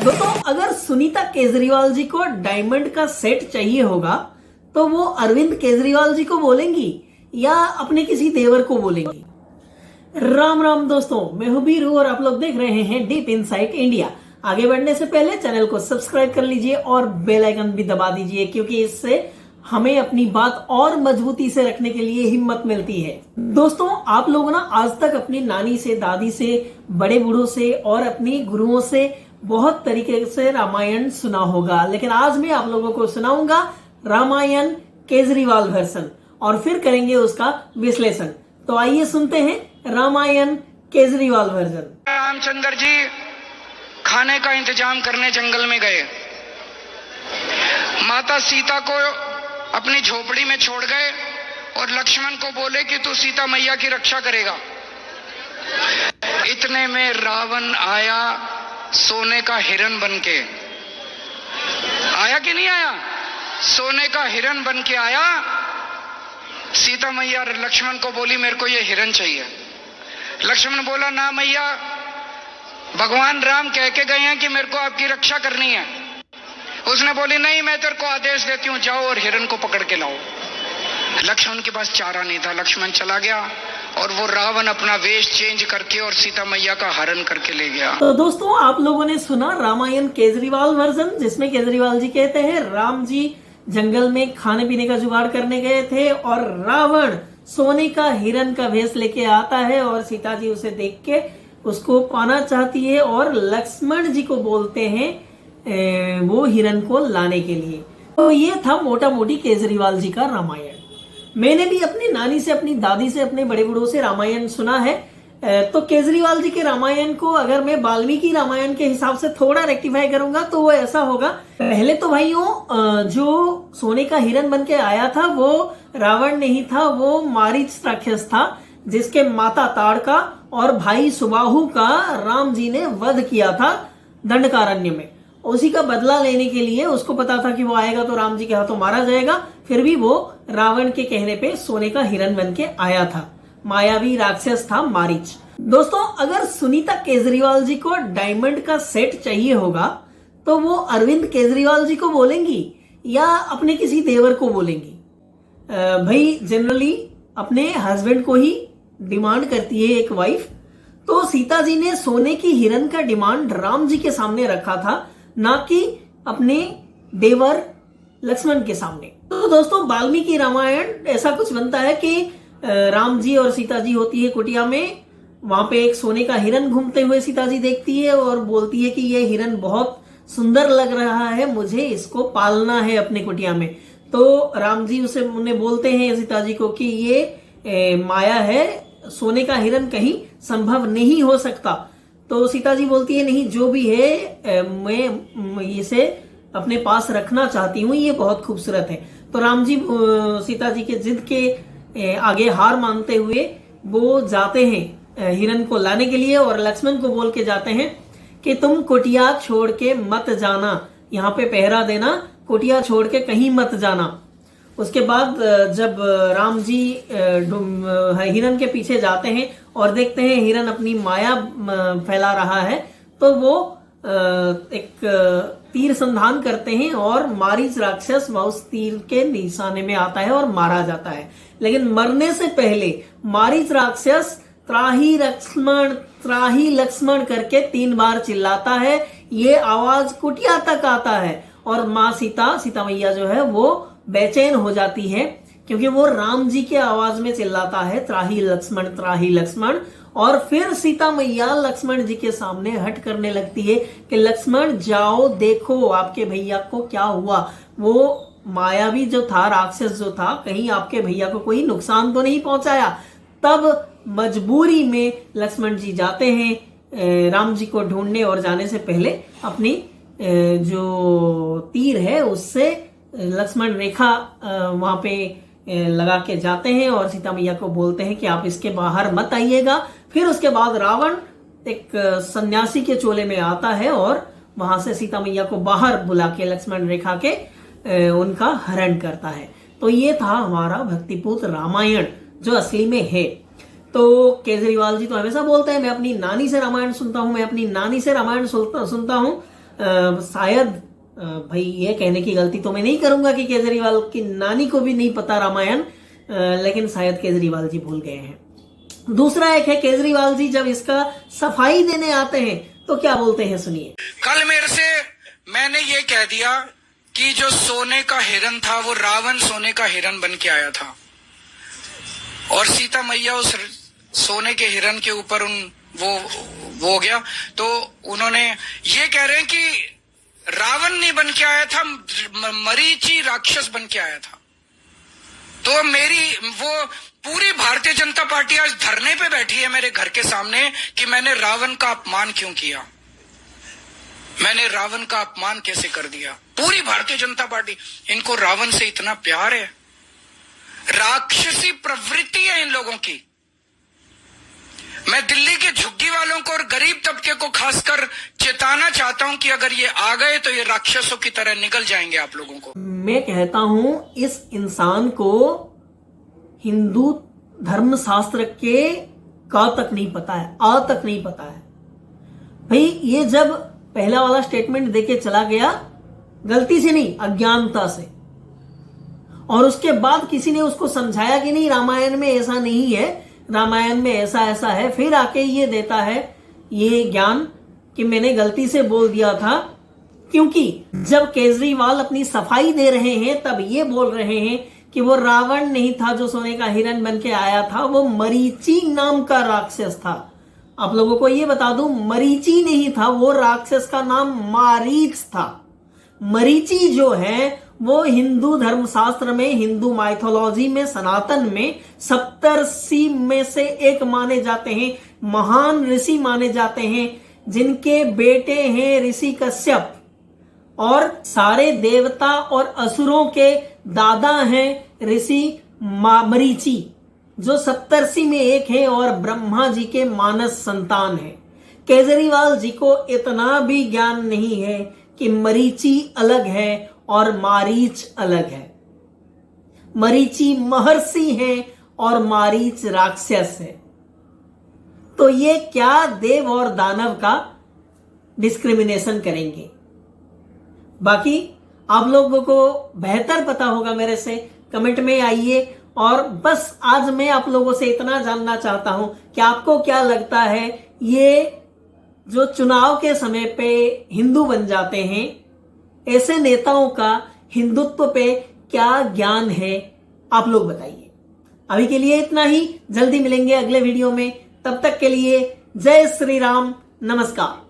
दोस्तों अगर सुनीता केजरीवाल जी को डायमंड का सेट चाहिए होगा तो वो अरविंद केजरीवाल जी को बोलेंगी या अपने किसी देवर को बोलेंगी। राम राम दोस्तों, मैं हूं बीरू और आप लोग देख रहे हैं डीप इनसाइट इंडिया। आगे बढ़ने से पहले चैनल को सब्सक्राइब कर लीजिए और बेल आइकन भी दबा दीजिए, क्योंकि इससे हमें अपनी बात और मजबूती से रखने के लिए हिम्मत मिलती है। दोस्तों आप लोग ना आज तक अपनी नानी से, दादी से, बड़े बूढ़ों से और अपनी गुरुओं से बहुत तरीके से रामायण सुना होगा, लेकिन आज मैं आप लोगों को सुनाऊंगा रामायण केजरीवाल वर्जन और फिर करेंगे उसका विश्लेषण। तो आइए सुनते हैं रामायण केजरीवाल वर्जन। रामचंद्र जी खाने का इंतजाम करने जंगल में गए। माता सीता को अपनी झोपड़ी में छोड़ गए और लक्ष्मण को बोले कि तू सीता मैया की रक्षा करेगा। इतने में रावण आया, सोने का हिरण बन के आया कि नहीं आया? सोने का हिरण बन के आया। सीता मैया लक्ष्मण को बोली मेरे को ये हिरण चाहिए। लक्ष्मण बोला ना मैया, भगवान राम कह के गए हैं कि मेरे को आपकी रक्षा करनी है। उसने बोली नहीं, मैं तेरे को आदेश देती हूं, जाओ और हिरण को पकड़ के लाओ। लक्ष्मण के पास चारा नहीं था। लक्ष्मण चला गया और वो रावण अपना वेश चेंज करके और सीता मैया का हरण करके ले गया। तो दोस्तों आप लोगों ने सुना रामायण केजरीवाल वर्जन, जिसमें केजरीवाल जी कहते हैं राम जी जंगल में खाने पीने का जुगाड़ करने गए थे और रावण सोने का हिरण का भेष लेके आता है और सीता जी उसे देख के उसको पाना चाहती है और लक्ष्मण जी को बोलते हैं वो हिरण को लाने के लिए। तो ये था मोटा मोटी केजरीवाल जी का रामायण। मैंने भी अपनी नानी से, अपनी दादी से, अपने बड़े बूढ़ों से रामायण सुना है। तो केजरीवाल जी के रामायण को अगर मैं वाल्मीकि रामायण के हिसाब से थोड़ा रेक्टिफाई करूंगा तो वो ऐसा होगा। पहले तो भाइयों जो सोने का हिरण बन के आया था वो रावण नहीं था, वो मारीच राक्षस था, जिसके माता ताड़का और भाई सुबाहु का राम जी ने वध किया था दंडकारण्य में। उसी का बदला लेने के लिए उसको पता था कि वो आएगा तो राम जी के हाथों मारा जाएगा, फिर भी वो रावण के कहने पे सोने का हिरण बन के आया था। मायावी राक्षस था मारीच। दोस्तों अगर सुनीता केजरीवाल जी को डायमंड का सेट चाहिए होगा तो वो अरविंद केजरीवाल जी को बोलेंगी या अपने किसी देवर को बोलेंगी। भाई जनरली अपने हस्बैंड को ही डिमांड करती है एक वाइफ। तो सीता जी ने सोने की हिरण का डिमांड राम जी के सामने रखा था, ना कि अपने देवर लक्ष्मण के सामने। तो दोस्तों वाल्मीकि रामायण ऐसा कुछ बनता है कि राम जी और सीता जी होती है कुटिया में, वहां पे एक सोने का हिरण घूमते हुए सीता जी देखती है और बोलती है कि ये हिरण बहुत सुंदर लग रहा है, मुझे इसको पालना है अपने कुटिया में। तो राम जी उन्हें बोलते हैं सीता जी को कि ये माया है, सोने का हिरण कहीं संभव नहीं हो सकता। तो सीता जी बोलती है नहीं, जो भी है मैं इसे अपने पास रखना चाहती हूँ, ये बहुत खूबसूरत है। तो राम जी सीता जी के जिद के आगे हार मानते हुए वो जाते हैं हिरण को लाने के लिए और लक्ष्मण को बोल के जाते हैं कि तुम कुटिया छोड़ के मत जाना, यहाँ पे पहरा देना, कुटिया छोड़ के कहीं मत जाना। उसके बाद जब राम जी हिरण के पीछे जाते हैं और देखते हैं हिरण अपनी माया फैला रहा है, तो वो एक तीर संधान करते हैं और मारीच राक्षस उस तीर के निशाने में आता है और मारा जाता है। लेकिन मरने से पहले मारीच राक्षस त्राही लक्ष्मण, त्राही लक्ष्मण करके 3 बार चिल्लाता है। ये आवाज कुटिया तक आता है और माँ सीता मैया जो है वो बेचैन हो जाती है, क्योंकि वो राम जी के आवाज में चिल्लाता है त्राही लक्ष्मण, त्राही लक्ष्मण। और फिर सीता मैया लक्ष्मण जी के सामने हट करने लगती है कि लक्ष्मण जाओ, देखो आपके भैया को क्या हुआ। वो मायावी जो था, राक्षस जो था, कहीं आपके भैया को कोई नुकसान तो नहीं पहुंचाया। तब मजबूरी में लक्ष्मण जी जाते हैं राम जी को ढूंढने और जाने से पहले अपनी जो तीर है उससे लक्ष्मण रेखा वहां पे लगा के जाते हैं और सीता मैया को बोलते हैं कि आप इसके बाहर मत आइएगा। फिर उसके बाद रावण एक सन्यासी के चोले में आता है और वहां से सीता मैया को बाहर बुला के लक्ष्मण रेखा के उनका हरण करता है। तो ये था हमारा भक्तिपूत रामायण जो असली में है। तो केजरीवाल जी तो हमेशा बोलते हैं मैं अपनी नानी से रामायण सुनता हूँ, मैं अपनी नानी से रामायण सुनता हूँ। शायद भाई ये कहने की गलती तो मैं नहीं करूंगा कि केजरीवाल की नानी को भी नहीं पता रामायण, लेकिन शायद केजरीवाल जी भूल गए हैं। दूसरा एक है केजरीवाल जी जब इसका सफाई देने आते हैं तो क्या बोलते हैं, सुनिए। कल मेरे से मैंने ये कह दिया कि जो सोने का हिरन था वो रावण सोने का हिरन बन के आया था और सीता मैया उस सोने के हिरन के ऊपर वो हो गया। तो उन्होंने ये कह रहे हैं कि रावण नहीं बन के आया था, मरीची राक्षस बन के आया था। तो मेरी वो पूरी भारतीय जनता पार्टी आज धरने पे बैठी है मेरे घर के सामने कि मैंने रावण का अपमान क्यों किया, मैंने रावण का अपमान कैसे कर दिया। पूरी भारतीय जनता पार्टी, इनको रावण से इतना प्यार है, राक्षसी प्रवृत्ति है इन लोगों की। मैं दिल्ली के झुग्गी वालों को और गरीब तबके को खासकर चेताना चाहता हूं कि अगर ये आ गए तो ये राक्षसों की तरह निगल जाएंगे आप लोगों को। मैं कहता हूं इस इंसान को हिंदू धर्मशास्त्र के का तक नहीं पता है, आ तक नहीं पता है। भाई ये जब पहला वाला स्टेटमेंट देके चला गया, गलती से नहीं अज्ञानता से, और उसके बाद किसी ने उसको समझाया कि नहीं रामायण में ऐसा नहीं है, रामायण में ऐसा ऐसा है, फिर आके ये देता है ये ज्ञान कि मैंने गलती से बोल दिया था। क्योंकि जब केजरीवाल अपनी सफाई दे रहे हैं तब ये बोल रहे हैं कि वो रावण नहीं था जो सोने का हिरन बन के आया था, वो मरीची नाम का राक्षस था। आप लोगों को ये बता दूं, मरीची नहीं था, वो राक्षस का नाम मारीच था। मरीची जो है वो हिंदू धर्मशास्त्र में, हिंदू माइथोलॉजी में, सनातन में सप्तर्षि में से एक माने जाते हैं, महान ऋषि माने जाते हैं, जिनके बेटे हैं ऋषि कश्यप, और सारे देवता और असुरों के दादा हैं ऋषि मरीचि, जो सप्तर्षि में एक है और ब्रह्मा जी के मानस संतान है। केजरीवाल जी को इतना भी ज्ञान नहीं है कि मरीचि अलग है और मारीच अलग है। मरीचि महर्षि है और मारीच राक्षस है। तो ये क्या देव और दानव का डिस्क्रिमिनेशन करेंगे। बाकी आप लोगों को बेहतर पता होगा मेरे से, कमेंट में आइए। और बस आज मैं आप लोगों से इतना जानना चाहता हूं कि आपको क्या लगता है, ये जो चुनाव के समय पे हिंदू बन जाते हैं, ऐसे नेताओं का हिंदुत्व पे क्या ज्ञान है, आप लोग बताइए। अभी के लिए इतना ही, जल्दी मिलेंगे अगले वीडियो में। तब तक के लिए जय श्री राम, नमस्कार।